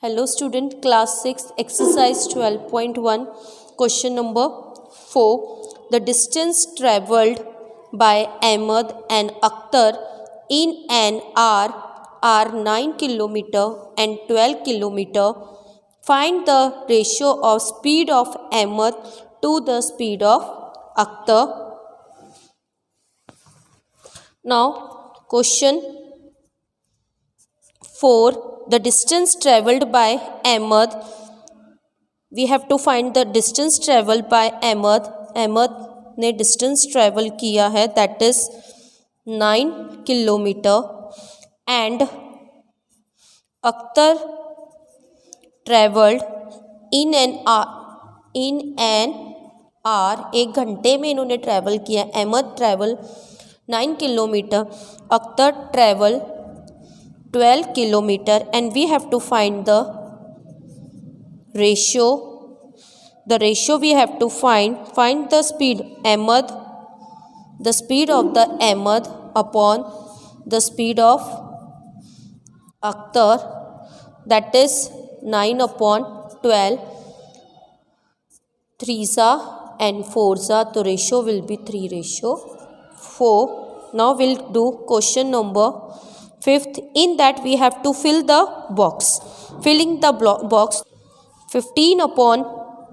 Hello student, class 6, exercise 12.1, question number 4. The distance travelled by Ahmed and Akhtar in an hour are 9 km and 12 km. Find the ratio of speed of Ahmed to the speed of Akhtar. Now, question 4. The distance travelled by Ahmed. We have to find the distance travelled by Ahmed. Ahmed ने distance travel किया है, that is 9 kilometre, and Akhtar travelled in an hour, एक घंटे में इन्होंने travel किया. Ahmed travel 9 kilometre, Akhtar travel 12 kilometer, and we have to find the ratio. The ratio we have to find the speed Ahmed, the speed of the Ahmed upon the speed of Akhtar, that is 9 upon 12. 3s and 4s, so ratio will be 3:4. Now we'll do question number 5th. In that we have to fill the box. Filling the box, 15 upon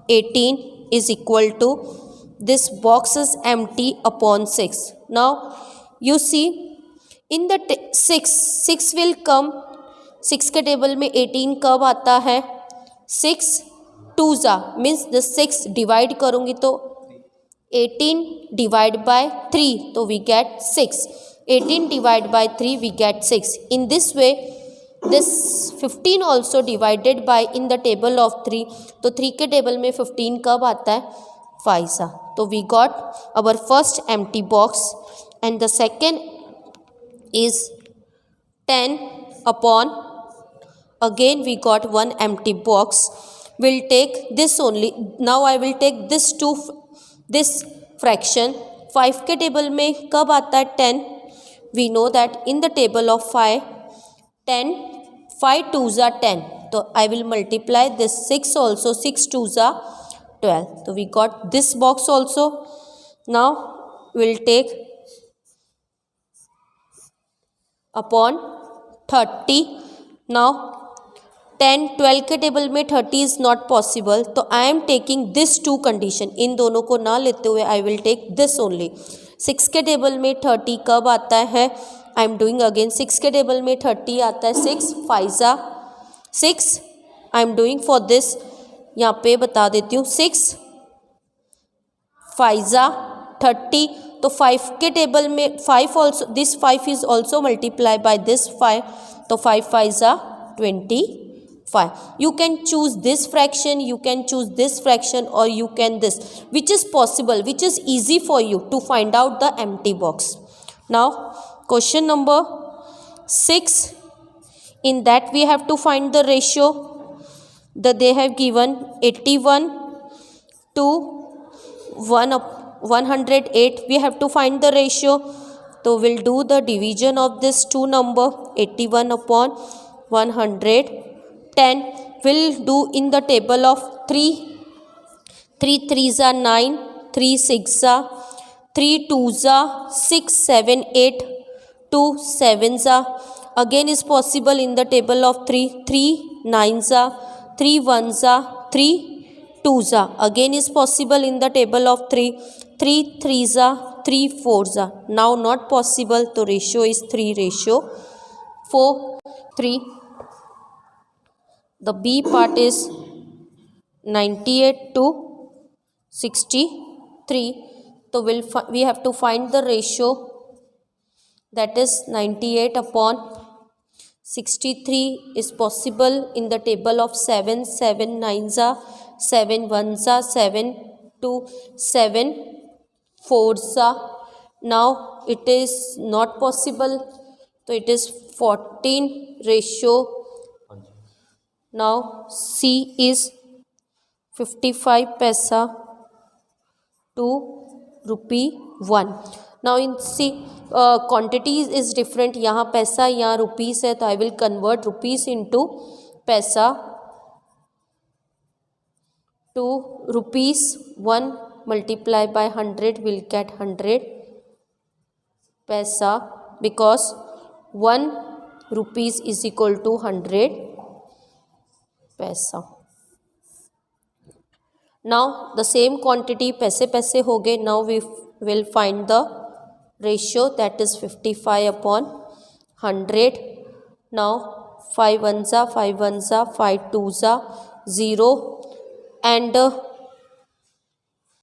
18 is equal to, this box is empty, upon 6. Now you see in the 6 will come, 6 के table में 18 कब आता है, 6 2s means the 6 divide करूँगी तो 18 divide by 3, तो we get 6. 18 divided by 3 we get 6. In this way this 15 also divided by in the table of 3, तो 3 के टेबल में 15 कब आता है, 5. तो we got our first empty box, and the second is 10 upon, again we got one empty box. We'll take this only. Now I will take this fraction. 5 के table में कब आता है, 10. We know that in the table of 5, 5 2s are 10. So I will multiply this 6 also. 6 2s are 12. So we got this box also. Now we'll take upon 30. Now 10 12 के table में 30 is not possible. तो I am taking this two condition. इन दोनों को ना लेते हुए I will take this only. 6 के table में 30 कब आता है, आई एम डूइंग अगेन. 6 के टेबल में 30 आता है, 6 5s 6. I am doing for this, यहाँ पे बता देती हूँ, 6 5s 30. तो 5 के टेबल में 5 also, this 5 is also multiply by this 5, तो 5 5s 25. You can choose this fraction, you can choose this fraction, or you can this, which is possible, which is easy for you to find out the empty box. Now question number 6, in that we have to find the ratio that they have given 81 to 108. We have to find the ratio, so we'll do the division of this two number, 81 upon 110. Will do in the table of 3. 3 3s are 9, 3 6s are 3 2s are 6 7 8, 2 7s are, again is possible in the table of 3. 3 9s are 3 1s are 3 2s are, again is possible in the table of 3. 3 3s are 3 4s are, now not possible, so ratio is 3:4. 3. The B part is 98 to 63. So we have to find the ratio, that is 98 upon 63 is possible in the table of 7. 7 9s are 7 1s are 7 2 7 4s are. Now it is not possible, so it is 14:. Now C is 55 paisa to ₹1. Now in C quantity is different. यहाँ पैसा, यहाँ rupees है, तो I will convert rupees into पैसा. 2 rupees 1 multiply by 100 will get 100 paisa, because 1 rupees is equal to 100 paisa. Now the same quantity पैसे पैसे हो गए. Now we will find the ratio, that is 55 upon 100. Now 5 ones are 5 ones are 5 twos are 0, and